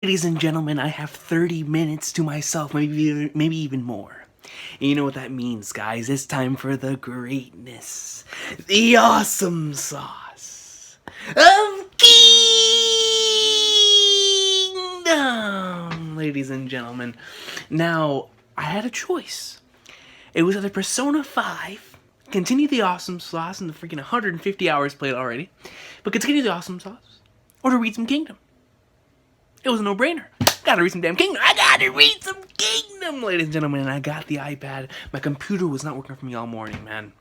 Ladies and gentlemen, I have 30 minutes to myself, maybe even more. And you know what that means, guys. It's time for the greatness, the awesome sauce of Kingdom, ladies and gentlemen. Now, I had a choice. It was either Persona 5, continue the awesome sauce in the freaking 150 hours played already, but continue the awesome sauce, or to read some Kingdom. It was a no-brainer. Gotta read some damn Kingdom. I gotta read some Kingdom, ladies and gentlemen. And I got the iPad. My computer was not working for me all morning, man.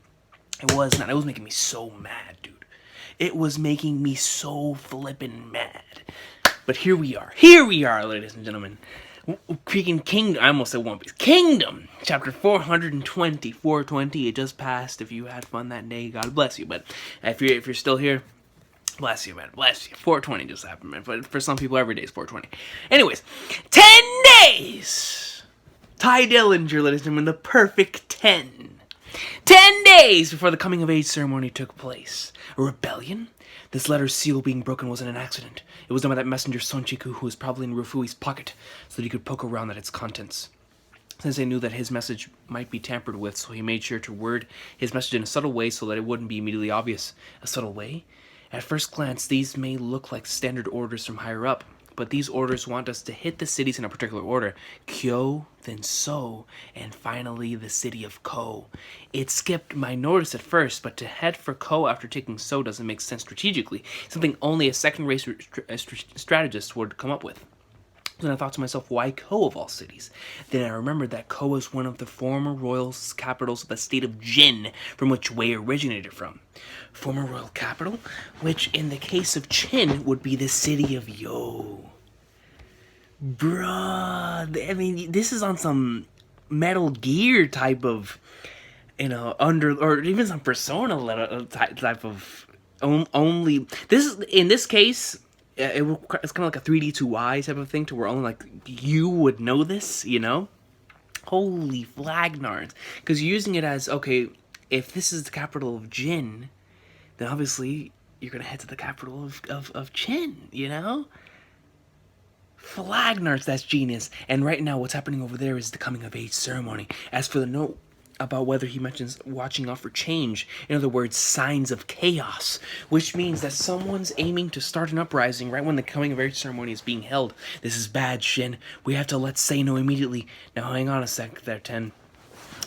It was not. It was making me so mad, dude. It was making me so flippin' mad. But here we are. Here we are, ladies and gentlemen. Freaking Kingdom. I almost said One Piece. Kingdom! Chapter 420. 420. It just passed. If you had fun that day, God bless you. But if you're still here, bless you, man. Bless you. 420 just happened, man. But for some people, every day is 420. Anyways, 10 days! Ty Dillinger, ladies and gentlemen, the perfect 10. 10 days before the coming-of-age ceremony took place. A rebellion? This letter's seal being broken wasn't an accident. It was done by that messenger Sonchiku, who was probably in RYOFUI'S pocket, so that he could poke around at its contents. Sensei knew that his message might be tampered with, so he made sure to word his message in a subtle way so that it wouldn't be immediately obvious. A subtle way? At first glance, these may look like standard orders from higher up, but these orders want us to hit the cities in a particular order. Kyo, then So, and finally the city of Ko. It skipped my notice at first, but to head for Ko after taking So doesn't make sense strategically, something only a second-rate strategist would come up with. Then I thought to myself, why Ko of all cities? Then I remembered that Ko is one of the former royal capitals of the state of Jin, from which Wei originated from. Former royal capital? Which, in the case of Chin, would be the city of Yo. Bruh, I mean, this is on some Metal Gear type of, or even some Persona type of, only, in this case, it's kind of like a 3D2Y type of thing, to where only, like, you would know this, you know? Holy flagnards. Because you're using it as, okay, if this is the capital of Jin, then obviously you're going to head to the capital of Chin, you know? Flagnards, that's genius. And right now what's happening over there is the coming-of-age ceremony. As for the note about whether he mentions watching out for change, in other words, signs of chaos, which means that someone's aiming to start an uprising right when the coming-of-age ceremony is being held. This is bad, Shin. We have to let Sei know immediately. Now hang on a sec there, Ten.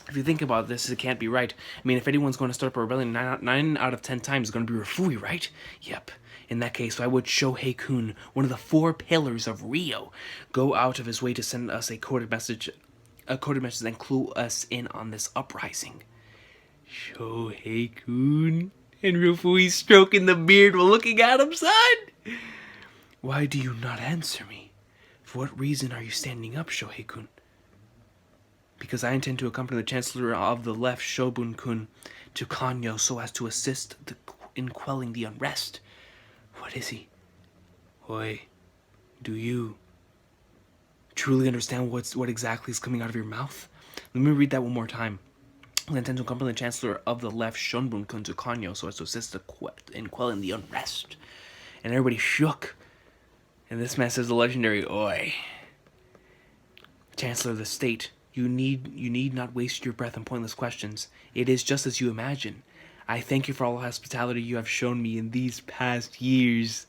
If you think about this, it can't be right. I mean, if anyone's going to start up a rebellion, 9 out of 10 times is going to be Ryofui, right? Yep. In that case, why would Shoukun, one of the 4 pillars of Rio, go out of his way to send us a coded message and clue us in on this uprising? Shoukun and Ryofui stroking the beard while looking at him, son. Why do you not answer me? For what reason are you standing up, Shoukun? Because I intend to accompany the Chancellor of the Left, Shobun-kun, to Kanyo so as to assist in quelling the unrest. What is he? Oi, do you truly understand what exactly is coming out of your mouth? Let me read that one more time. I intend to accompany the Chancellor of the Left, Shobun-kun, to Kanyo so as to assist in quelling the unrest. And everybody shook. And this man says the legendary, Oi. Chancellor of the State, you need not waste your breath on pointless questions. It is just as you imagine. I thank you for all the hospitality you have shown me in these past years.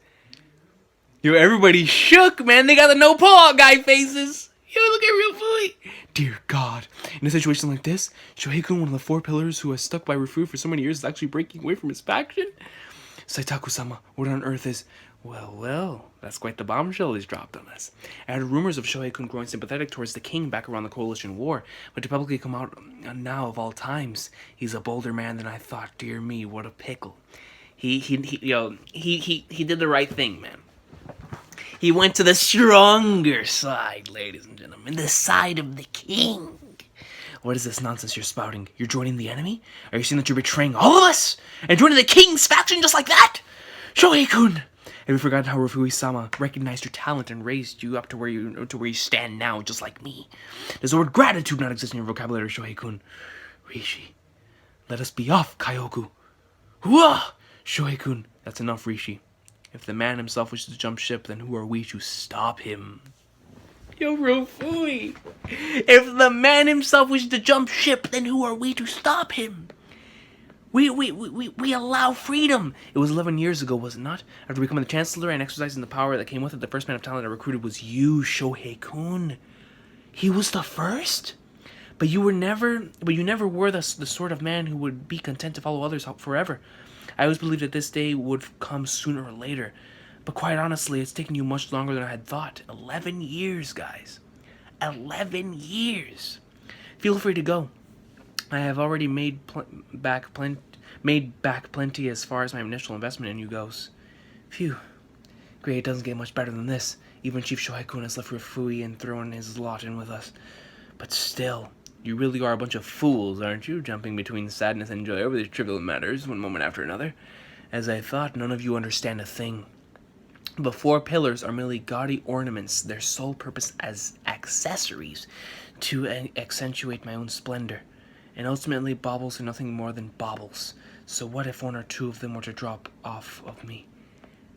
Yo, everybody shook, man. They got the no pull-out guy faces. Yo, look at Ryofui. Dear God. In a situation like this, Shoukun, one of the 4 pillars who has stuck by Ryofui for so many years, is actually breaking away from his faction? Saitaku-sama, what on earth is... Well, that's quite the bombshell he's dropped on us. I heard rumors of Shoukun growing sympathetic towards the king back around the Coalition War, but to publicly come out now of all times, he's a bolder man than I thought. Dear me, what a pickle. He did the right thing, man. He went to the stronger side, ladies and gentlemen, the side of the king. What is this nonsense you're spouting? You're joining the enemy? Are you saying that you're betraying all of us and joining the king's faction just like that? Shoukun! Have you forgotten how Ryofui-sama recognized your talent and raised you up to where you stand now, just like me? Does the word gratitude not exist in your vocabulary, Shoukun? Rishi, let us be off, Kyoku. Hua! Shoukun, that's enough, Rishi. If the man himself wishes to jump ship, then who are we to stop him? Yo, Ryofui! If the man himself wishes to jump ship, then who are we to stop him? We allow freedom. It was 11 years ago, was it not? After becoming the Chancellor and exercising the power that came with it, the first man of talent I recruited was you, Shoukun. He was the first? But you never were the sort of man who would be content to follow others forever. I always believed that this day would come sooner or later. But quite honestly, it's taken you much longer than I had thought. 11 years, guys. 11 years. Feel free to go. I have already made back plenty as far as my initial investment in you goes. Phew. Great, it doesn't get much better than this. Even Chief Shoukun has left Ryofui and thrown his lot in with us. But still, you really are a bunch of fools, aren't you? Jumping between sadness and joy over these trivial matters, one moment after another. As I thought, none of you understand a thing. The 4 pillars are merely gaudy ornaments, their sole purpose as accessories to accentuate my own splendor. And ultimately, baubles are nothing more than baubles. So what if 1 or 2 of them were to drop off of me?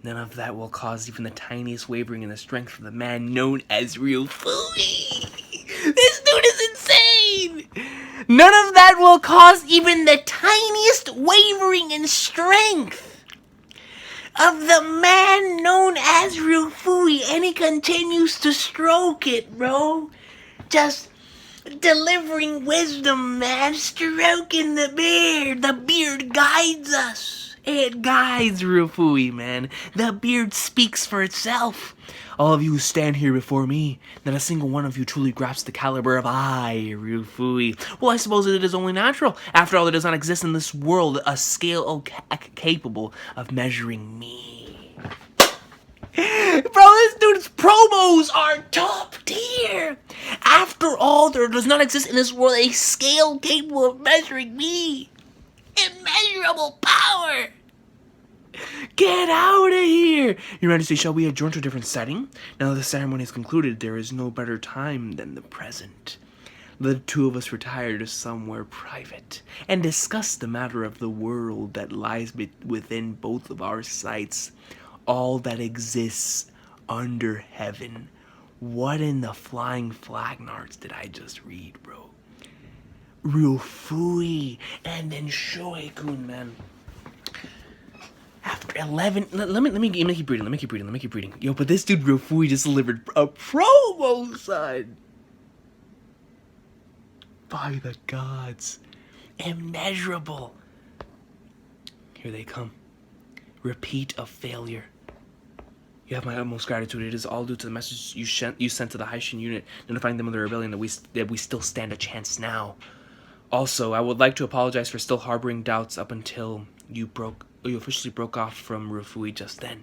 None of that will cause even the tiniest wavering in the strength of the man known as Ryofui. This dude is insane! None of that will cause even the tiniest wavering in strength of the man known as Ryofui, and he continues to stroke it, bro. Just delivering wisdom, man. Stroking the beard. The beard guides us. It guides Ryofui, man. The beard speaks for itself. All of you who stand here before me, not a single one of you truly grasps the caliber of Ryofui. Well, I suppose it is only natural. After all, there does not exist in this world a scale capable of measuring me. Bro, this dude's promos are top tier. After all, there does not exist in this world a scale capable of measuring me. Immeasurable power. Get out of here! Your Majesty, shall we adjourn to a different setting? Now that the ceremony is concluded, there is no better time than the present. Let the 2 of us retire to somewhere private and discuss the matter of the world that lies within both of our sights. All that exists under heaven. What in the flying flagnards did I just read, bro? Ryofui and then Shoukun, man. After 11, let me keep reading. Yo, but this dude Ryofui just delivered a promo, son. By the gods, immeasurable. Here they come. Repeat of failure. You have my utmost gratitude. It is all due to the message you sent to the Haitian unit, notifying them of the rebellion that we still stand a chance now. Also, I would like to apologize for still harboring doubts up until you officially broke off from Ryofui just then.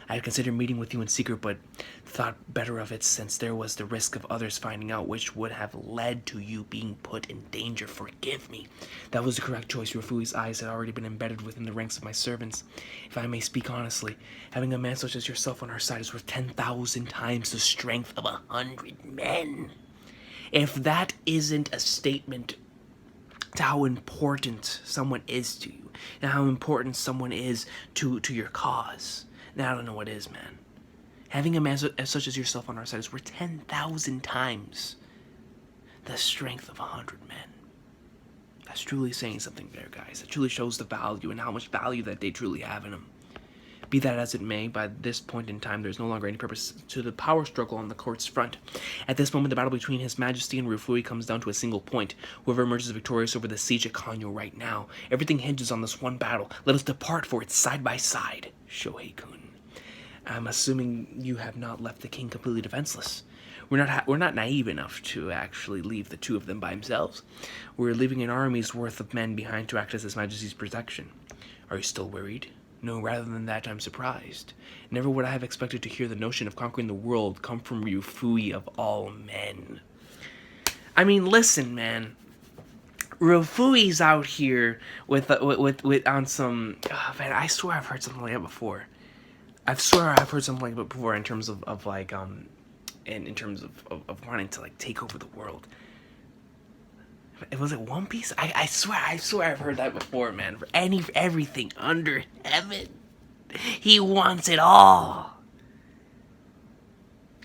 I had considered meeting with you in secret, but thought better of it since there was the risk of others finding out, which would have led to you being put in danger. Forgive me. That was the correct choice. Ryofuy's eyes had already been embedded within the ranks of my servants. If I may speak honestly, having a man such as yourself on our side is worth 10,000 times the strength of 100 men. If that isn't a statement to how important someone is to you, and how important someone is to your cause, now I don't know what is, man. Having a man such as yourself on our side is worth 10,000 times the strength of 100 men. That's truly saying something there, guys. It truly shows the value and how much value that they truly have in them. Be that as it may, by this point in time, there's no longer any purpose to the power struggle on the court's front. At this moment, the battle between His Majesty and Ryofui comes down to a single point. Whoever emerges victorious over the siege at Kanyo right now, everything hinges on this one battle. Let us depart for it side by side. Shoukun. I'm assuming you have not left the king completely defenseless. We're not naive enough to actually leave the 2 of them by themselves. We're leaving an army's worth of men behind to act as His Majesty's protection. Are you still worried? No, rather than that, I'm surprised. Never would I have expected to hear the notion of conquering the world come from Ryofui of all men. I mean, listen, man. Ryofui's out here with on some. Oh, man, I swear I've heard something like that before. I swear I've heard something like that before in terms of like in terms of wanting to like take over the world. Was it One Piece? I swear I've heard that before, man. For everything under heaven. He wants it all.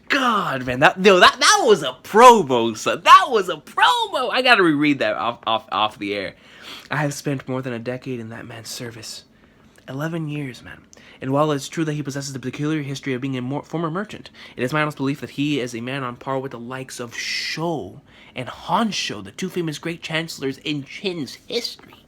God, man, that was a promo, son. That was a promo. I gotta reread that off the air. I have spent more than a decade in that man's service. 11 years, man. And while it's true that he possesses the peculiar history of being a former merchant, it is my honest belief that he is a man on par with the likes of Sho and Honsho, the two famous great chancellors in Qin's history.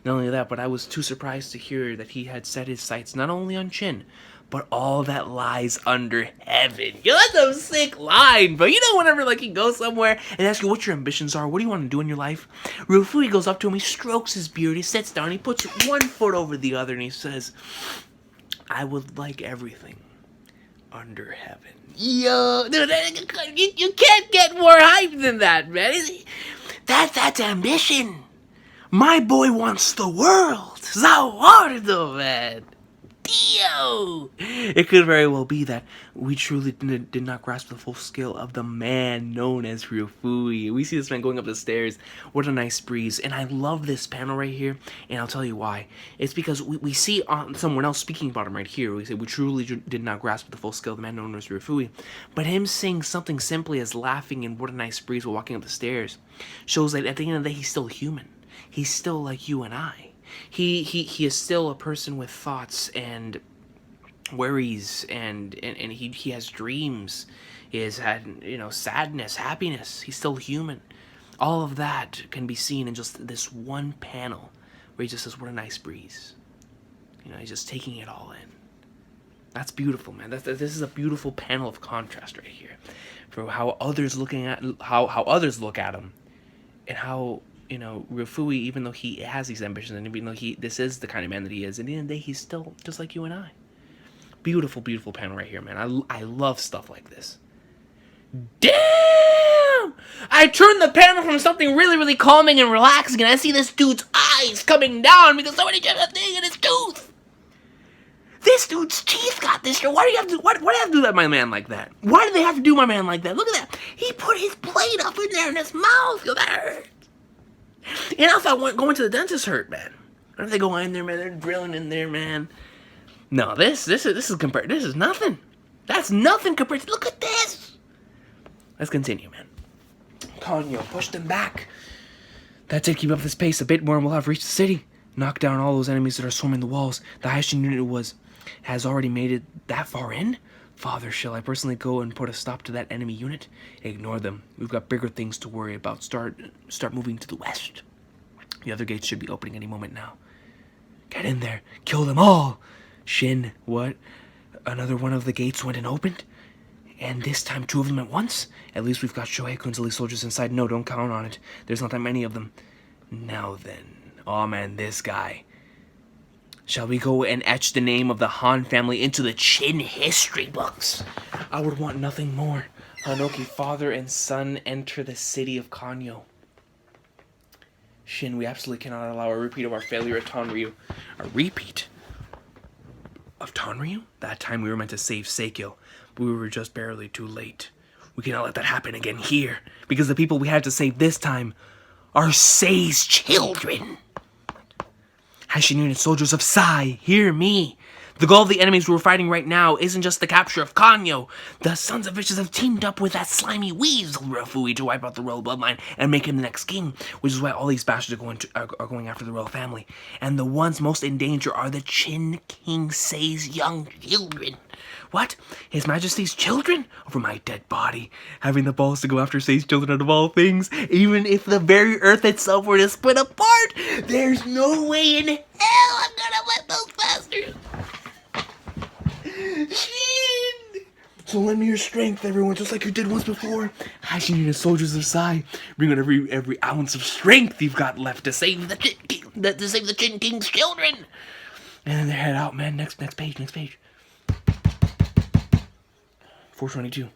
Not only that, but I was too surprised to hear that he had set his sights not only on Qin, but all that lies under heaven. Yo, that's a sick line, but you know, whenever like he goes somewhere and asks you what your ambitions are, what do you want to do in your life, Ryofui goes up to him, he strokes his beard, he sits down, he puts one foot over the other, and he says, I would like everything under heaven. Yo, dude, you can't get more hype than that, man. That's ambition. My boy wants the world. Zawardo, man. Dio! It could very well be that we truly did not grasp the full scale of the man known as Ryofui. We see this man going up the stairs. What a nice breeze. And I love this panel right here, and I'll tell you why. It's because we see someone else speaking about him right here. We say we truly did not grasp the full scale of the man known as Ryofui. But him saying something simply as laughing and what a nice breeze while walking up the stairs shows that at the end of the day, he's still human. He's still like you and I. He is still a person with thoughts and worries, and he has dreams. He has had, you know, sadness, happiness. He's still human. All of that can be seen in just this one panel where he just says, what a nice breeze. You know, he's just taking it all in. That's beautiful, man. This is a beautiful panel of contrast right here for how others how others look at him, and how, you know, Ryofui, even though he has these ambitions, and even though this is the kind of man that he is, at the end of the day, he's still just like you and I. Beautiful, beautiful panel right here, man. I love stuff like this. Damn! I turned the panel from something really, really calming and relaxing, and I see this dude's eyes coming down because somebody jammed a thing in his tooth. This dude's teeth got this. Why do you have to? Why do they have to do that, my man, like that? Why do they have to do my man like that? Look at that. He put his plate up in there in his mouth. Yo, that hurt. And I thought going to the dentist hurt, man. What if they go in there, man? They're drilling in there, man. No, this is compared. This is nothing. That's nothing compared to. Look at this. Let's continue, man. Kanyo, push them back. That's it. Keep up this pace a bit more, and we'll have reached the city. Knock down all those enemies that are swarming the walls. The Haishin unit has already made it that far in. Father, shall I personally go and put a stop to that enemy unit? Ignore them. We've got bigger things to worry about. Start moving to the west. The other gates should be opening any moment now. Get in there. Kill them all. Shin, what? Another one of the gates went and opened? And this time 2 of them at once? At least we've got Shoheikun's elite soldiers inside. No, don't count on it. There's not that many of them. Now then. Oh man, this guy. Shall we go and etch the name of the Han family into the Qin history books? I would want nothing more. Hanoki, father and son, enter the city of Kanyo. Shin, we absolutely cannot allow a repeat of our failure at Tonryu. A repeat? Of Tonryu? That time we were meant to save Seikyo, but we were just barely too late. We cannot let that happen again here, because the people we had to save this time are Sei's children. Haishin unit soldiers of Sai, hear me. The goal of the enemies we're fighting right now isn't just the capture of Kanyo. The Sons of Vicious have teamed up with that slimy weasel Ryofui to wipe out the royal bloodline and make him the next king, which is why all these bastards are going after the royal family. And the ones most in danger are the Qin King Sei's young children. What? His Majesty's children? Over my dead body. Having the balls to go after Sei's children out of all things, even if the very earth itself were to split apart, there's no way in hell I'm gonna let those bastards. Shin! So lend me your strength, everyone, just like you did once before. Haishin unit soldiers of Sai, bring out every ounce of strength you've got left to save the Qin King's children. And then they head out, man. Next page. 422.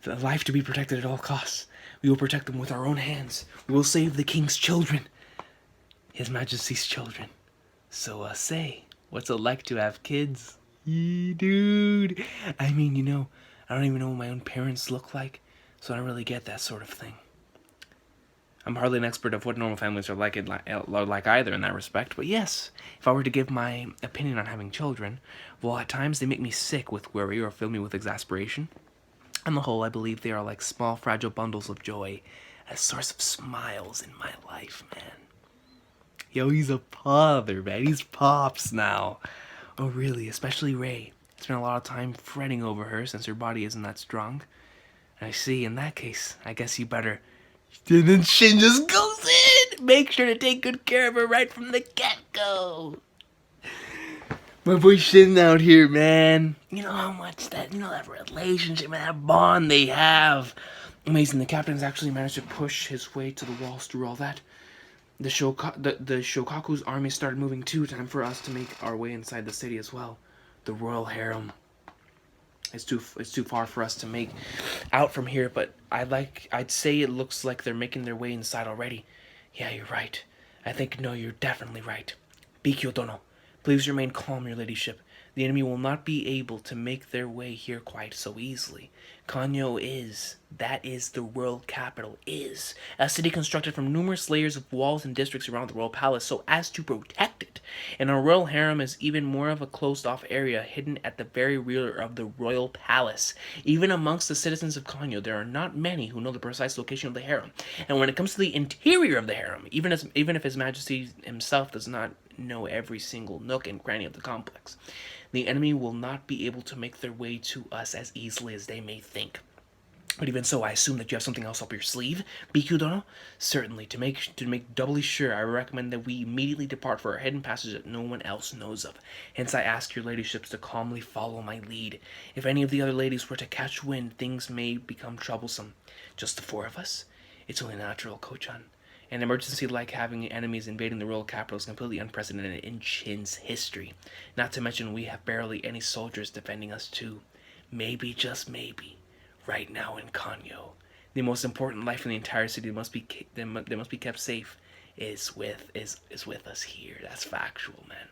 The life to be protected at all costs. We will protect them with our own hands. We will save the king's children. His Majesty's children. So, say, what's it like to have kids? Dude. I mean, you know, I don't even know what my own parents look like, so I don't really get that sort of thing. I'm hardly an expert of what normal families are like either in that respect, but yes, if I were to give my opinion on having children, well, at times they make me sick with worry or fill me with exasperation. On the whole, I believe they are like small, fragile bundles of joy, a source of smiles in my life, man. Yo, he's a father, man. He's pops now. Oh, really? Especially Ray. Spent a lot of time fretting over her since her body isn't that strong. I see, in that case, I guess you better... And then Shin just goes in! Make sure to take good care of her right from the get-go! My boy Shin out here, man. You know how much that relationship and that bond they have. Amazing, the captain's actually managed to push his way to the walls through all that. The Shokaku's army started moving too. Time for us to make our way inside the city as well. The royal harem. It's too far for us to make out from here, but I'd say it looks like they're making their way inside already. Yeah, you're right. You're definitely right. Bikyo Dono, please remain calm, your ladyship. The enemy will not be able to make their way here quite so easily. Kanyo that is the world capital, is a city constructed from numerous layers of walls and districts around the royal palace so as to protect it. And our royal harem is even more of a closed-off area hidden at the very rear of the royal palace. Even amongst the citizens of Kanyo, there are not many who know the precise location of the harem. And when it comes to the interior of the harem, even if His Majesty himself does not know every single nook and cranny of the complex, the enemy will not be able to make their way to us as easily as they may think. But even so, I assume that you have something else up your sleeve, Bikyu Dono? Certainly. To make doubly sure, I recommend that we immediately depart for a hidden passage that no one else knows of. Hence, I ask your ladyships to calmly follow my lead. If any of the other ladies were to catch wind, things may become troublesome. Just the four of us? It's only natural, Kochan. An emergency like having enemies invading the royal capital is completely unprecedented in Shin's history. Not to mention we have barely any soldiers defending us too. Maybe, just maybe, right now in Kanyo, the most important life in the entire city that must be kept safe is with us here. That's factual, man.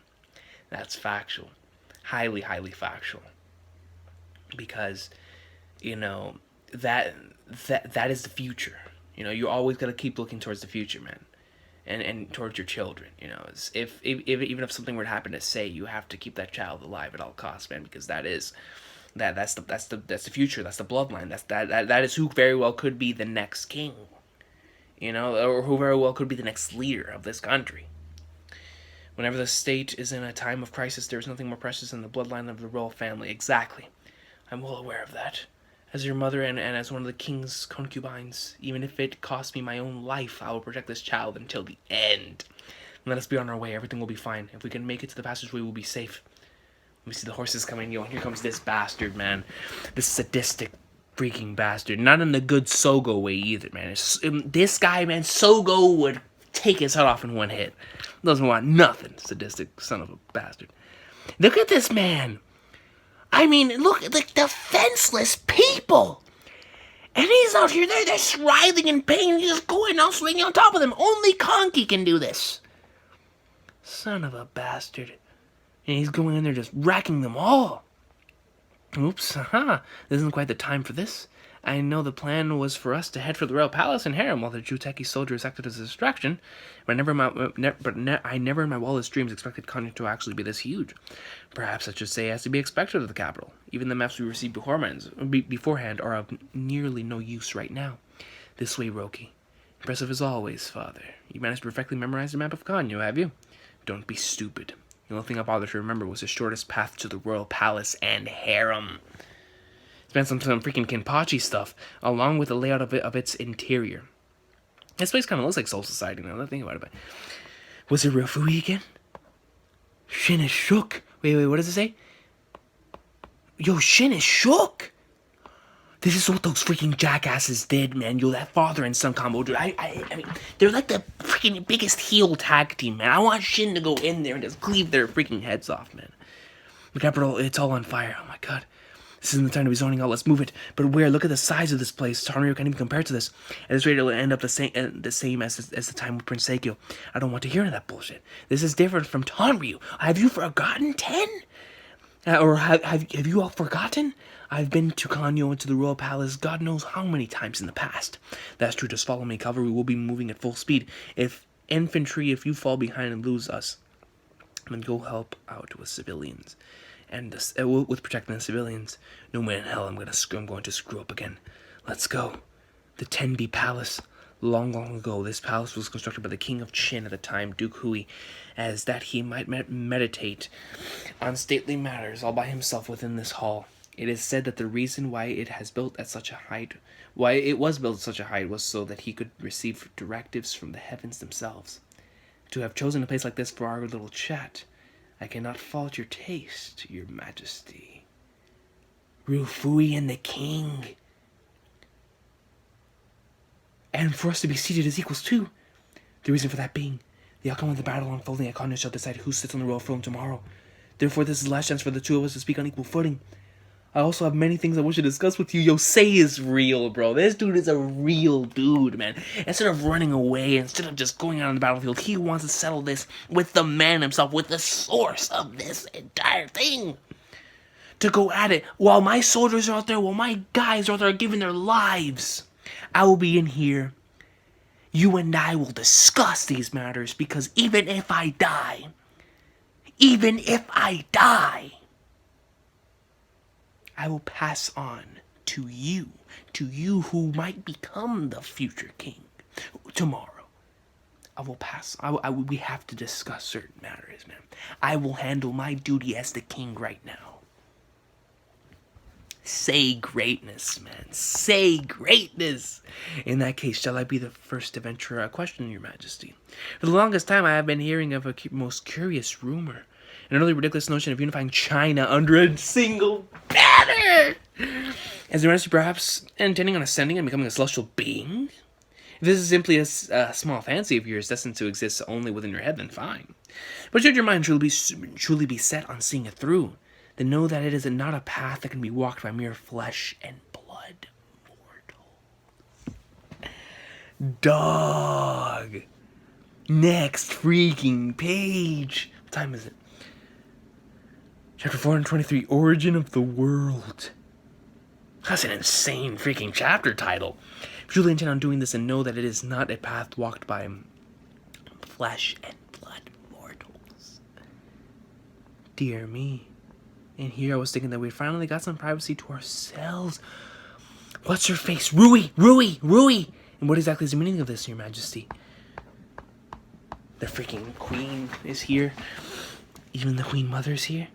That's factual. Highly, highly factual. Because, that is the future. You always got to keep looking towards the future, man, and towards your children. Even if something were to happen to Sei, you have to keep that child alive at all costs, man, because that's the future. That's the bloodline. That is who very well could be the next king, or who very well could be the next leader of this country. Whenever the state is in a time of crisis, there is nothing more precious than the bloodline of the royal family. Exactly, I'm well aware of that. As your mother and as one of the king's concubines, even if it costs me my own life, I will protect this child until the end. Let us be on our way. Everything will be fine. If we can make it to the passageway, we'll be safe. Let me see the horses coming. Yo, and here comes this bastard, man. This sadistic freaking bastard. Not in the good Sogo way either, man. This guy, man, Sogo would take his head off in one hit. Doesn't want nothing. Sadistic son of a bastard. Look at this man. I mean, look at the defenseless people. And he's out here, they're writhing in pain. He's just going out swinging on top of them. Only Conky can do this. Son of a bastard. And he's going in there just wrecking them all. Oops, This isn't quite the time for this. I know the plan was for us to head for the royal palace and harem while the Juteki soldiers acted as a distraction, but I never in my wildest dreams expected Kanyo to actually be this huge. Perhaps I should say as to be expected of the capital. Even the maps we received beforehand are of nearly no use right now. This way, Roki. Impressive as always, father. You managed to perfectly memorize the map of Kanyo, have you? Don't be stupid. The only thing I bothered to remember was the shortest path to the royal palace and harem. Spent some freaking Kenpachi stuff, along with the layout of its interior. This place kind of looks like Soul Society now that I think about it. But was it Ryofui again? Shin is shook. Wait, what does it say? Yo, Shin is shook. This is what those freaking jackasses did, man. Yo, that father and son combo, dude. I mean, they're like the freaking biggest heel tag team, man. I want Shin to go in there and just cleave their freaking heads off, man. The capital, it's all on fire. Oh my god. This isn't the time to be zoning out. Let's move it. But where? Look at the size of this place. Tanryo can't even compare to this. At this rate, it'll end up the same as the time with Prince Seikyo. I don't want to hear any of that bullshit. This is different from Tanryo. Have you forgotten, Ten? Or have you all forgotten? I've been to Kanyo and to the royal palace God knows how many times in the past. That's true, just follow me. Cavalry will be moving at full speed. If you fall behind and lose us, then go help out with civilians. And with protecting the civilians. No man in hell I'm going to screw up again. Let's go. The Tenbi Palace. Long, long ago, this palace was constructed by the king of Qin at the time, Duke Hui, as that he might meditate on stately matters all by himself within this hall. It is said that the reason why it was built at such a height, was so that he could receive directives from the heavens themselves. To have chosen a place like this for our little chat, I cannot fault your taste, your majesty. Ryofui and the king. And for us to be seated as equals too. The reason for that being, the outcome of the battle unfolding at Kanyo shall decide who sits on the royal throne tomorrow. Therefore, this is the last chance for the two of us to speak on equal footing. I also have many things I wish to discuss with you. Yosei is real, bro. This dude is a real dude, man. Instead of running away, instead of just going out on the battlefield, he wants to settle this with the man himself, with the source of this entire thing. To go at it while my soldiers are out there, while my guys are out there giving their lives. I will be in here. You and I will discuss these matters, because even if I die, I will pass on to you who might become the future king tomorrow. We have to discuss certain matters, man. I will handle my duty as the king right now. Say greatness, man. Say greatness. In that case, shall I be the first to venture a question, your majesty? For the longest time, I have been hearing of a most curious rumor. An early ridiculous notion of unifying China under a single banner. Is your majesty perhaps intending on ascending and becoming a celestial being? If this is simply a small fancy of yours destined to exist only within your head, then fine. But should your mind truly be set on seeing it through, then know that it is not a path that can be walked by mere flesh and blood mortals. Dog. Next freaking page. What time is it? Chapter 423, Origin of the World. That's an insane freaking chapter title. Truly intend on doing this and know that it is not a path walked by flesh and blood mortals. Dear me. And here I was thinking that we finally got some privacy to ourselves. What's her face? Rui! And what exactly is the meaning of this, your majesty? The freaking queen is here. Even the queen mother's here.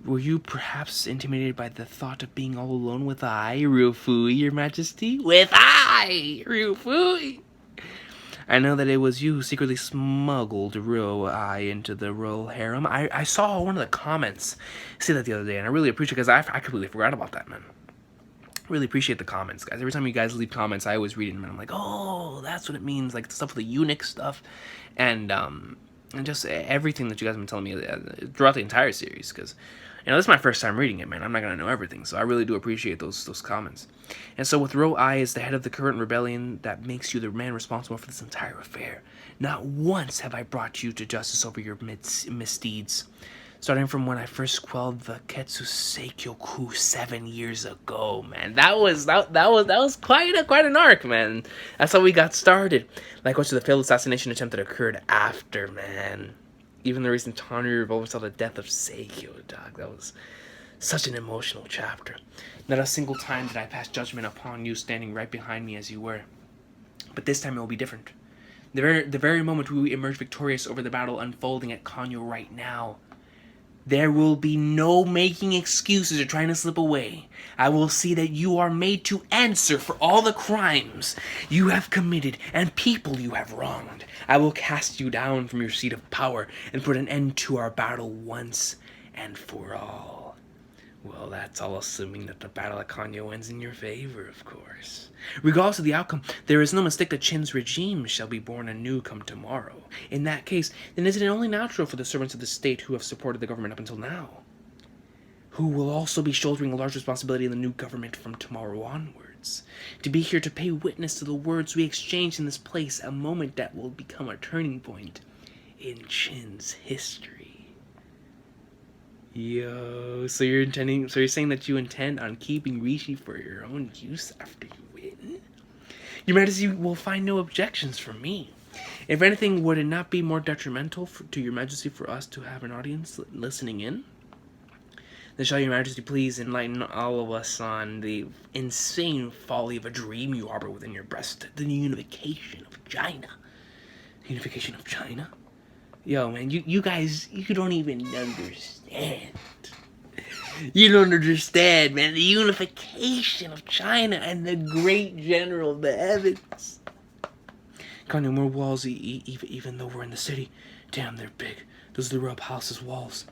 Were you perhaps intimidated by the thought of being all alone with Ryofui, your majesty? With Ryofui! I know that it was you who secretly smuggled Ryofui into the royal harem. I saw one of the comments say that the other day, and I really appreciate it, because I completely forgot about that, man. Really appreciate the comments, guys. Every time you guys leave comments, I always read them, and I'm like, oh, that's what it means, like the stuff with the eunuch stuff, and just everything that you guys have been telling me throughout the entire series, because, you know, this is my first time reading it, man. I'm not going to know everything, so I really do appreciate those comments. And so with Ryofui as the head of the current rebellion, that makes you the man responsible for this entire affair. Not once have I brought you to justice over your misdeeds. Starting from when I first quelled the Ketsuseikyoku 7 years ago, man. That was quite an arc, man. That's how we got started. Likewise to the failed assassination attempt that occurred after, man. Even the recent Tanri revolt saw the death of Seikyo, dog. That was such an emotional chapter. Not a single time did I pass judgment upon you standing right behind me as you were. But this time it will be different. The very moment we emerge victorious over the battle unfolding at Kanyo right now, there will be no making excuses or trying to slip away. I will see that you are made to answer for all the crimes you have committed and people you have wronged. I will cast you down from your seat of power and put an end to our battle once and for all. Well, that's all assuming that the battle at Kanyo ends in your favor, of course. Regardless of the outcome, there is no mistake that Qin's regime shall be born anew come tomorrow. In that case, then isn't it only natural for the servants of the state who have supported the government up until now, who will also be shouldering a large responsibility in the new government from tomorrow onwards, to be here to pay witness to the words we exchanged in this place, a moment that will become a turning point in Qin's history. Yo, so you're saying that you intend on keeping Rishi for your own use after you win? Your Majesty will find no objections from me. If anything, would it not be more detrimental to your Majesty for us to have an audience listening in? Then shall your Majesty please enlighten all of us on the insane folly of a dream you harbor within your breast, the unification of China. Unification of China? Yo, man, you guys, you don't even understand. You don't understand, man. The unification of China and the great general of the heavens. Got no more walls, even though we're in the city. Damn, they're big. Those are the royal palace's walls.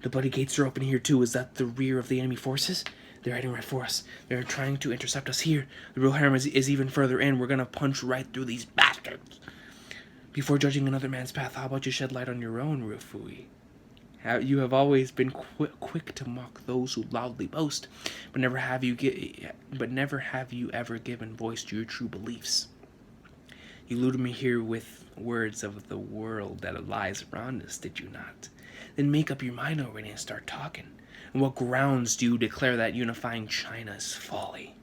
The bloody gates are open here too. Is that the rear of the enemy forces? They're heading right for us. They're trying to intercept us here. The real harem is even further in. We're gonna punch right through these bastards. Before judging another man's path, how about you shed light on your own, Ryofui? You have always been quick to mock those who loudly boast, but never have you ever given voice to your true beliefs. You lured me here with words of the world that lies around us, did you not? Then make up your mind already and start talking. On what grounds do you declare that unifying China is folly?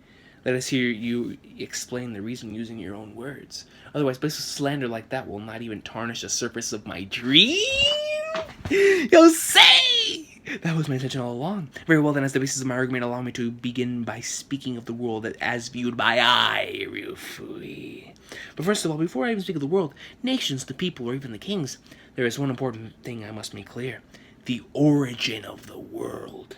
Let us hear you explain the reason using your own words. Otherwise, basic slander like that will not even tarnish the surface of my dream. Yo, say! That was my intention all along. Very well, then, as the basis of my argument, allow me to begin by speaking of the world as viewed by I, Ryofui. But first of all, before I even speak of the world, nations, the people, or even the kings, there is one important thing I must make clear. The origin of the world.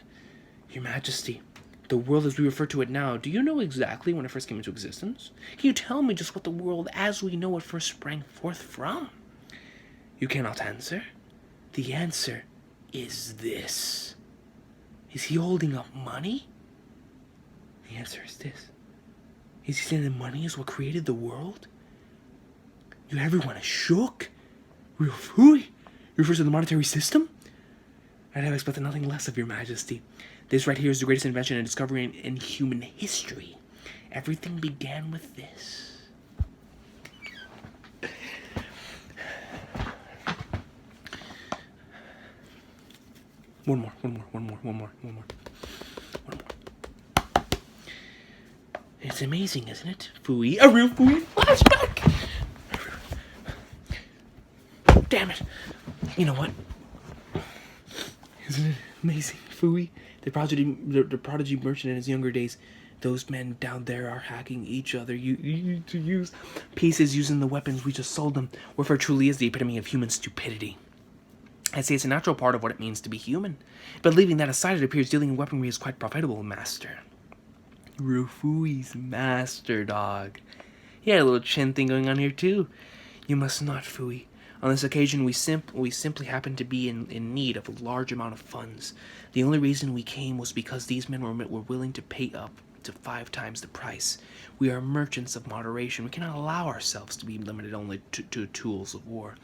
Your Majesty, the world as we refer to it now, do you know exactly when it first came into existence? Can you tell me just what the world as we know it first sprang forth from? You cannot answer? The answer is this. Is he holding up money? The answer is this. Is he saying that money is what created the world? Everyone is shook? Ryofui? Refers to the monetary system? I'd have expected nothing less of your Majesty. This right here is the greatest invention and discovery in human history. Everything began with this. One more. It's amazing, isn't it? Fui, a real Fui flashback! Damn it! You know what? Isn't it amazing, Fui? The prodigy merchant in his younger days, those men down there are hacking each other to use pieces using the weapons we just sold them. Warfare truly is the epitome of human stupidity. I'd say it's a natural part of what it means to be human. But leaving that aside, it appears dealing in weaponry is quite profitable, Master. RYOFUI'S master, dog. He had a little chin thing going on here, too. You must not, Fui. On this occasion, we simply happened to be in need of a large amount of funds. The only reason we came was because these men were willing to pay up to 5 times the price. We are merchants of moderation. We cannot allow ourselves to be limited only to tools of war.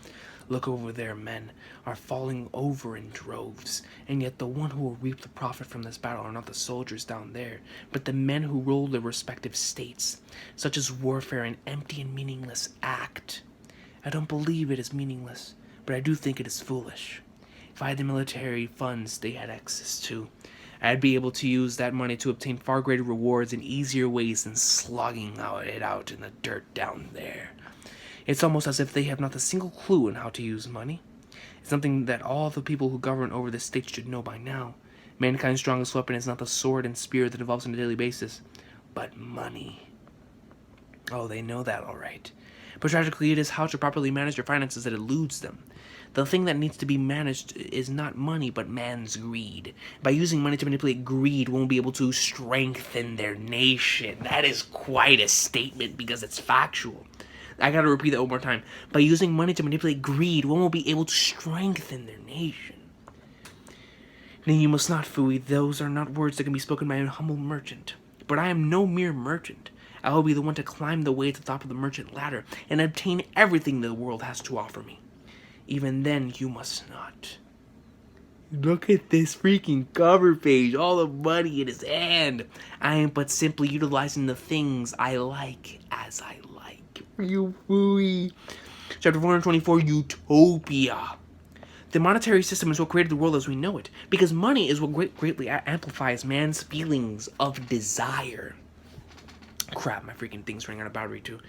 Look over there, men are falling over in droves, and yet the one who will reap the profit from this battle are not the soldiers down there, but the men who rule their respective states. Such is warfare, an empty and meaningless act. I don't believe it is meaningless, but I do think it is foolish. If I had the military funds they had access to, I'd be able to use that money to obtain far greater rewards in easier ways than slogging it out in the dirt down there. It's almost as if they have not a single clue on how to use money. It's something that all the people who govern over this state should know by now. Mankind's strongest weapon is not the sword and spear that evolves on a daily basis, but money. Oh, they know that all right. But tragically, it is how to properly manage their finances that eludes them. The thing that needs to be managed is not money, but man's greed. By using money to manipulate greed, one will be able to strengthen their nation. That is quite a statement because it's factual. I gotta repeat that one more time. By using money to manipulate greed, one will be able to strengthen their nation. Nay, you must not, Fui. Those are not words that can be spoken by a humble merchant. But I am no mere merchant. I will be the one to climb the way to the top of the merchant ladder and obtain everything the world has to offer me. Even then, you must not. Look at this freaking cover page. All the money in his hand. I am but simply utilizing the things I like as I like. RYOFUI. Chapter 424, Utopia. The monetary system is what created the world as we know it, because money is what greatly amplifies man's feelings of desire. Crap, my freaking thing's running out of battery too.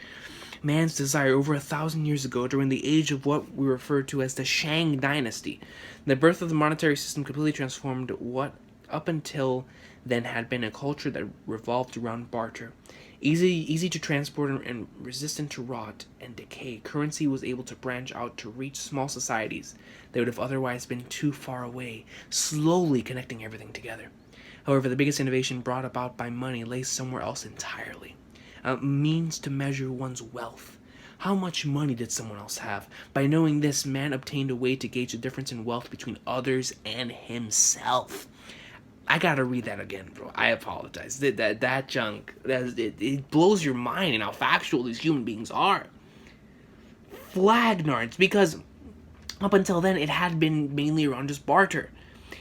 Man's desire over 1,000 years ago, during the age of what we refer to as the Shang Dynasty. The birth of the monetary system completely transformed what up until then had been a culture that revolved around barter. Easy to transport and resistant to rot and decay, currency was able to branch out to reach small societies that would have otherwise been too far away, slowly connecting everything together. However, the biggest innovation brought about by money lay somewhere else entirely. A means to measure one's wealth. How much money did someone else have? By knowing this, man obtained a way to gauge the difference in wealth between others and himself. I gotta read that again, bro. I apologize. That junk, it blows your mind in how factual these human beings are. Flagnards, because up until then, it had been mainly around just barter.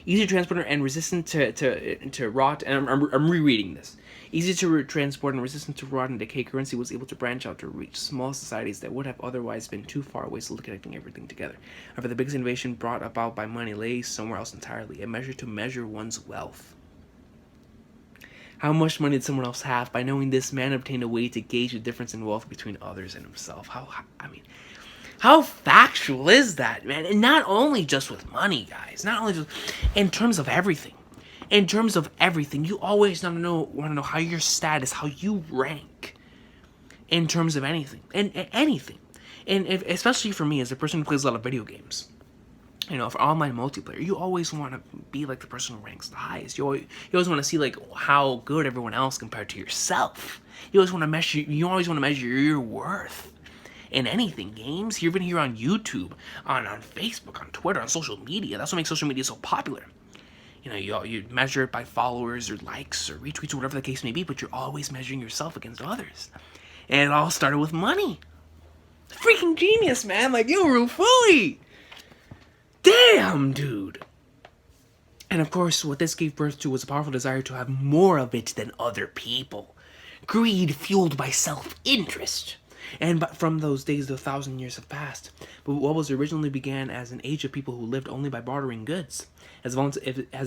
Easy to transport and resistant to rot, and I'm rereading this. Easy to transport and resistant to rot and decay, currency was able to branch out to reach small societies that would have otherwise been too far away, still connecting everything together. However, the biggest innovation brought about by money lay somewhere else entirely, a measure to measure one's wealth. How much money did someone else have? By knowing this, man obtained a way to gauge the difference in wealth between others and himself. How factual is that, man? And not only just with money, guys. Not only just in terms of everything. In terms of everything, you always want to know how your status, how you rank, in terms of anything, and anything, and especially for me as a person who plays a lot of video games, for online multiplayer, you always want to be like the person who ranks the highest. You always want to see like how good everyone else compared to yourself. You always want to measure your worth in anything, games, even here on YouTube, on Facebook, on Twitter, on social media. That's what makes social media so popular. You measure it by followers or likes or retweets or whatever the case may be, but you're always measuring yourself against others. And it all started with money. Freaking genius, man. Like, yo, RYOFUI! Damn, dude! And of course, what this gave birth to was a powerful desire to have more of it than other people. Greed fueled by self-interest. And from those days, 1,000 years have passed. But what was originally began as an age of people who lived only by bartering goods has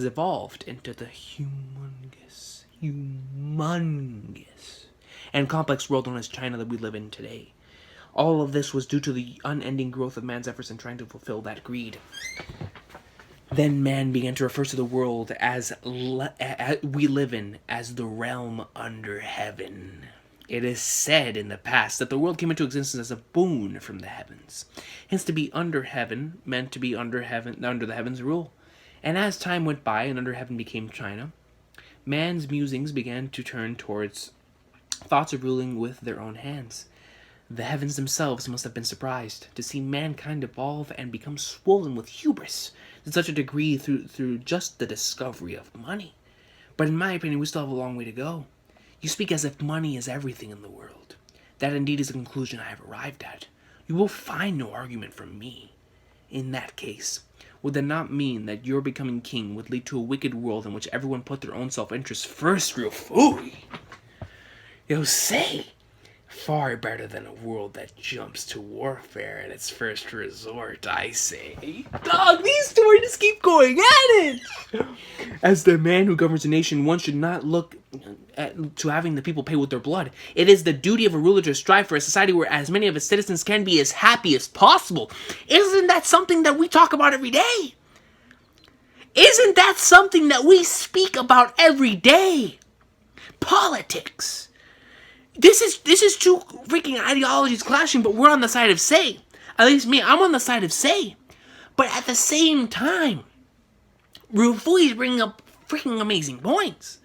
evolved into the humongous, and complex world known as China that we live in today. All of this was due to the unending growth of man's efforts in trying to fulfill that greed. Then man began to refer to the world as we live in as the realm under heaven. It is said in the past that the world came into existence as a boon from the heavens. Hence, to be under heaven meant to be under the heavens' rule. And as time went by and under heaven became China, man's musings began to turn towards thoughts of ruling with their own hands. The heavens themselves must have been surprised to see mankind evolve and become swollen with hubris to such a degree through just the discovery of money. But in my opinion, we still have a long way to go. You speak as if money is everything in the world. That indeed is the conclusion I have arrived at. You will find no argument from me. In that case, would that not mean that your becoming king would lead to a wicked world in which everyone put their own self-interest first, RYOFUI? Yo, say, far better than a world that jumps to warfare at its first resort, I say. Dog, these two are just keep going at it! As the man who governs a nation, one should not look to having the people pay with their blood. It is the duty of a ruler to strive for a society where as many of its citizens can be as happy as possible. Isn't that something that we talk about every day? Isn't that something that we speak about every day? Politics. This is two freaking ideologies clashing, but we're on the side of say. At least me, I'm on the side of say. But at the same time, RYOFUI is bringing up freaking amazing points.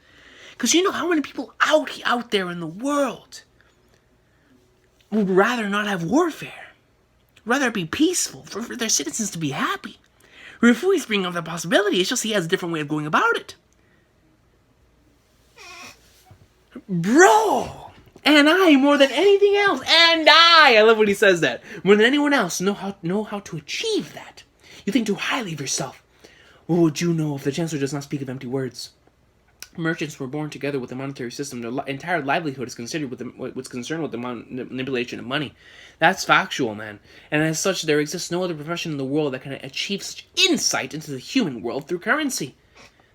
Because you know how many people out there in the world would rather not have warfare. Rather be peaceful, for their citizens to be happy. RYOFUI is bringing up that possibility. It's just he has a different way of going about it. Bro! And I, more than anything else, I love when he says that, more than anyone else, know how to achieve that. You think too highly of yourself. What would you know if the Chancellor does not speak of empty words? Merchants were born together with the monetary system. Their entire livelihood is considered with what's concerned with the manipulation of money. That's factual, man. And as such, there exists no other profession in the world that can achieve such insight into the human world through currency.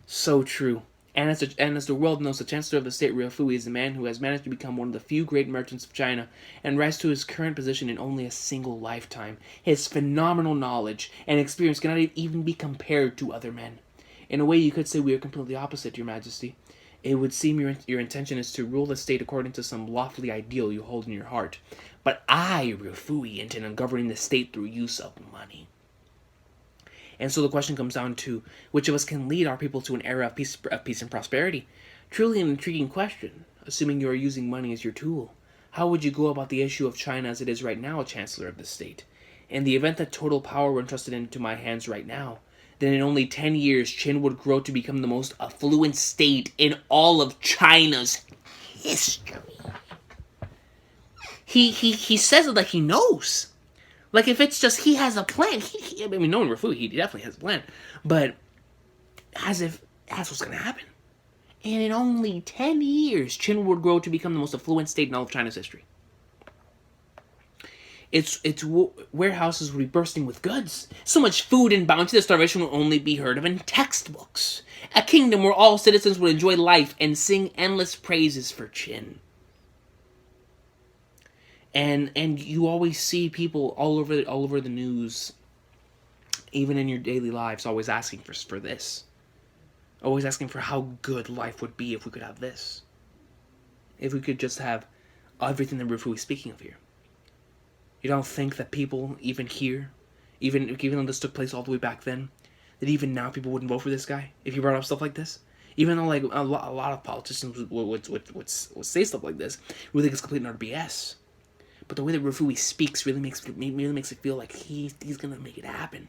So true. And as the world knows, the Chancellor of the State, RYOFUI, is the man who has managed to become one of the few great merchants of China and rise to his current position in only a single lifetime. His phenomenal knowledge and experience cannot even be compared to other men. In a way, you could say we are completely opposite, Your Majesty. It would seem your intention is to rule the state according to some lofty ideal you hold in your heart. But I, RYOFUI, intend on governing the state through use of money. And so the question comes down to which of us can lead our people to an era of peace and prosperity. Truly an intriguing question, assuming you are using money as your tool. How would you go about the issue of China as it is right now, Chancellor of the State? In the event that total power were entrusted into my hands right now, then in only 10 years, Qin would grow to become the most affluent state in all of China's history. He says it like he knows. Like, if it's just he has a plan. I mean, knowing RYOFUI, he definitely has a plan. But as if that's what's going to happen. And in only 10 years, Qin would grow to become the most affluent state in all of China's history. Its warehouses would be bursting with goods. So much food and bounty that starvation will only be heard of in textbooks. A kingdom where all citizens would enjoy life and sing endless praises for Qin. And you always see people all over the news, even in your daily lives, always asking for this. Always asking for how good life would be if we could have this. If we could just have everything that RYOFUI is speaking of here. You don't think that people, even here, even though this took place all the way back then, that even now people wouldn't vote for this guy if he brought up stuff like this? Even though like a lot of politicians would say stuff like this, we think it's complete and utter BS. But the way that RYOFUI speaks really makes it feel like he's gonna make it happen.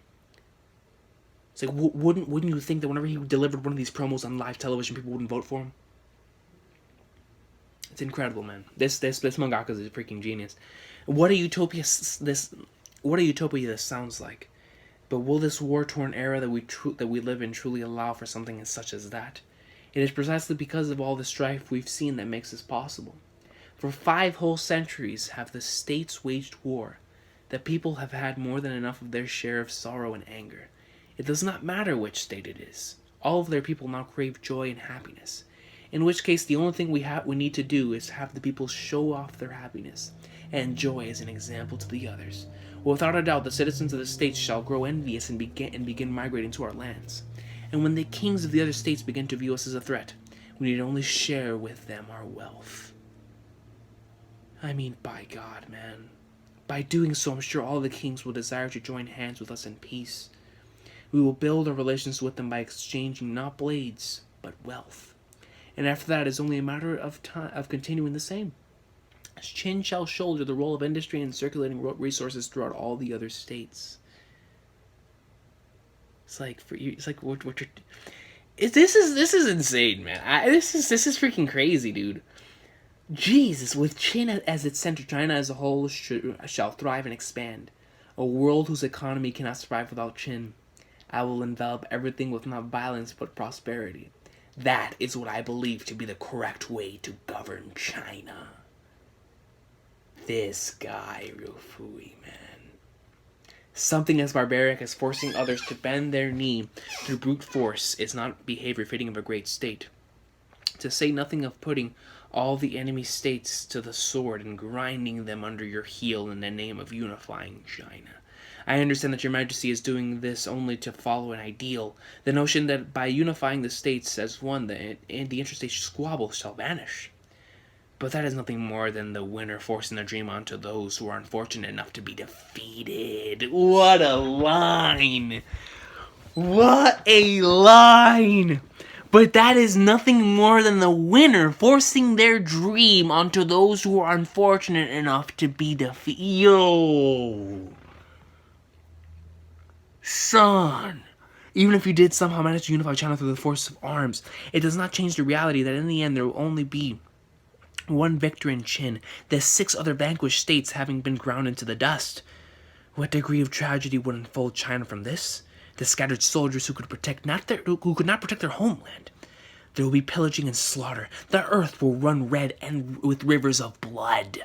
It's like, wouldn't you think that whenever he delivered one of these promos on live television, people wouldn't vote for him? It's incredible, man. This mangaka is a freaking genius. What a utopia this sounds like. But will this war-torn era that we live in truly allow for something such as that? It is precisely because of all the strife we've seen that makes this possible. For 5 whole centuries have the states waged war. The people have had more than enough of their share of sorrow and anger. It does not matter which state it is. All of their people now crave joy and happiness. In which case, the only thing we need to do is have the people show off their happiness and joy as an example to the others. Without a doubt, the citizens of the states shall grow envious and begin migrating to our lands. And when the kings of the other states begin to view us as a threat, we need only share with them our wealth. I mean, by God, man. By doing so, I'm sure all the kings will desire to join hands with us in peace. We will build our relations with them by exchanging not blades, but wealth. And after that, it's only a matter of time of continuing the same. Qin shall shoulder the role of industry and circulating resources throughout all the other states. It's like for you. It's like what you're. This is insane, man. This is freaking crazy, dude. Jesus, with Qin as its center, China as a whole shall thrive and expand. A world whose economy cannot survive without Qin. I will envelop everything with not violence but prosperity. That is what I believe to be the correct way to govern China. This guy, RYOFUI, man. Something as barbaric as forcing others to bend their knee through brute force is not behavior fitting of a great state. To say nothing of putting all the enemy states to the sword and grinding them under your heel in the name of unifying China. I understand that your majesty is doing this only to follow an ideal, the notion that by unifying the states as one, the interstate squabbles shall vanish. But that is nothing more than the winner forcing their dream onto those who are unfortunate enough to be defeated. What a line! What a line! But that is nothing more than the winner forcing their dream onto those who are unfortunate enough to be defeated. Yo! Son! Even if you did somehow manage to unify China through the force of arms, it does not change the reality that in the end there will only be one victor in Qin, the 6 other vanquished states having been ground into the dust. What degree of tragedy would unfold China from this? The scattered soldiers who could not protect their homeland. There will be pillaging and slaughter. The earth will run red and with rivers of blood.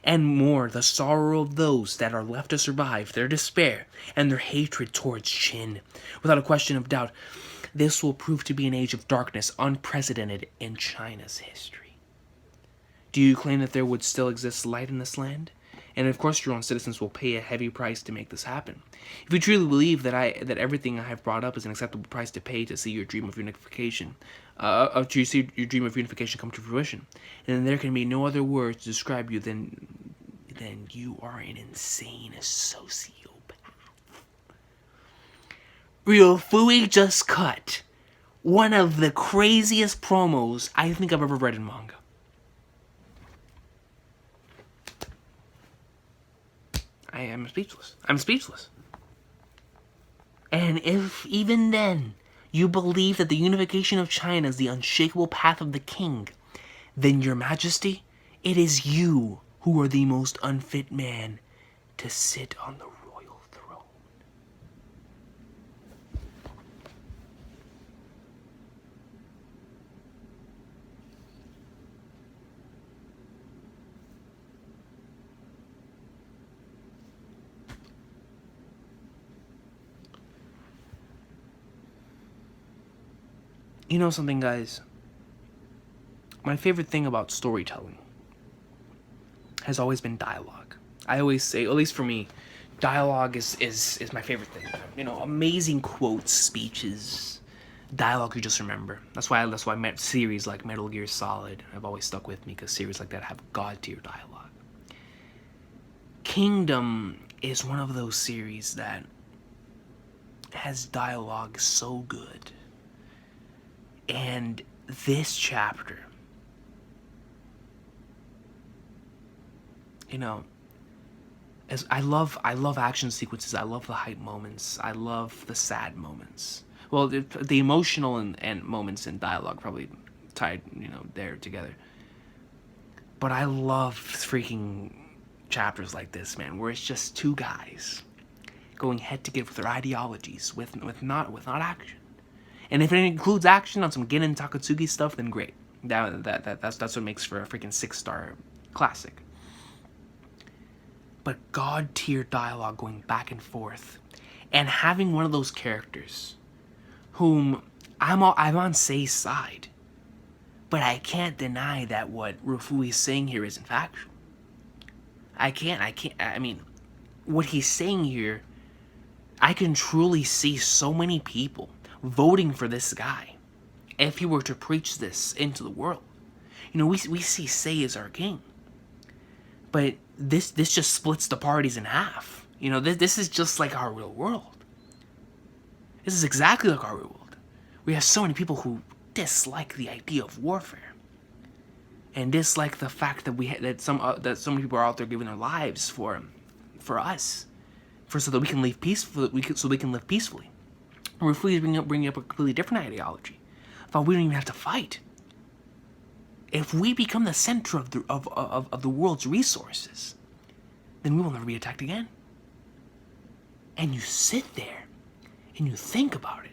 And more, the sorrow of those that are left to survive, their despair, and their hatred towards Qin. Without a question of doubt, this will prove to be an age of darkness unprecedented in China's history. Do you claim that there would still exist light in this land? And of course your own citizens will pay a heavy price to make this happen. If you truly believe that everything I have brought up is an acceptable price to pay to see your dream of unification, to see your dream of unification come to fruition, then there can be no other words to describe you than you are an insane sociopath. RYOFUI just cut one of the craziest promos I think I've ever read in manga. I am speechless. I'm speechless. And if even then you believe that the unification of China is the unshakable path of the king, then your majesty, it is you who are the most unfit man to sit on the royal throne. You know something, guys? My favorite thing about storytelling has always been dialogue. I always say, at least for me, dialogue is my favorite thing. You know, amazing quotes, speeches, dialogue you just remember. That's why series like Metal Gear Solid have always stuck with me, because series like that have god tier dialogue. Kingdom is one of those series that has dialogue so good. And this chapter, you know, as I love action sequences. I love the hype moments. I love the sad moments. Well, the emotional and moments in dialogue probably tied, you know, there together. But I love freaking chapters like this, man, where it's just two guys going head to head with their ideologies, with not action. And if it includes action on some Gin and Takatsuki stuff, then great. That's what makes for a freaking 6-star classic. But god tier dialogue going back and forth, and having one of those characters whom I'm on Sei's side, but I can't deny that what RYOFUI is saying here isn't factual. I mean, what he's saying here, I can truly see so many people voting for this guy if he were to preach this into the world. You know, we see Sei as our king, but this just splits the parties in half. You know, this is just like our real world. This is exactly like our real world. We have so many people who dislike the idea of warfare, and dislike the fact that so many people are out there giving their lives for us, so that we can live peacefully. RYOFUI is bringing up a completely different ideology. About we don't even have to fight. If we become the center of the world's resources, then we will never be attacked again. And you sit there and you think about it,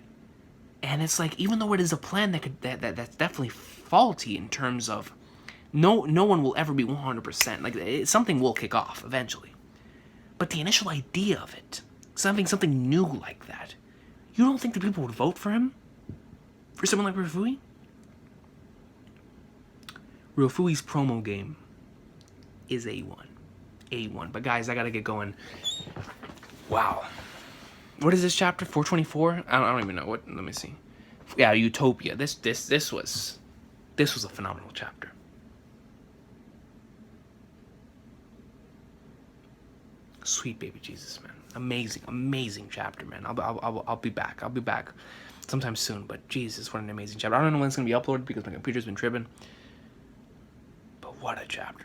and it's like, even though it is a plan that's definitely faulty in terms of no one will ever be 100%. Like, something will kick off eventually, but the initial idea of it, something new like that, you don't think that people would vote for him? For someone like RYOFUI? RYOFUI'S promo game is A1. A1. But guys, I gotta get going. Wow. What is this chapter? 424? I don't even know. What? Let me see. Yeah, Utopia. This was a phenomenal chapter. Sweet baby Jesus, man. Amazing chapter, man. I'll be back. I'll be back sometime soon. But Jesus, what an amazing chapter. I don't know when it's gonna be uploaded because my computer's been tripping. But what a chapter.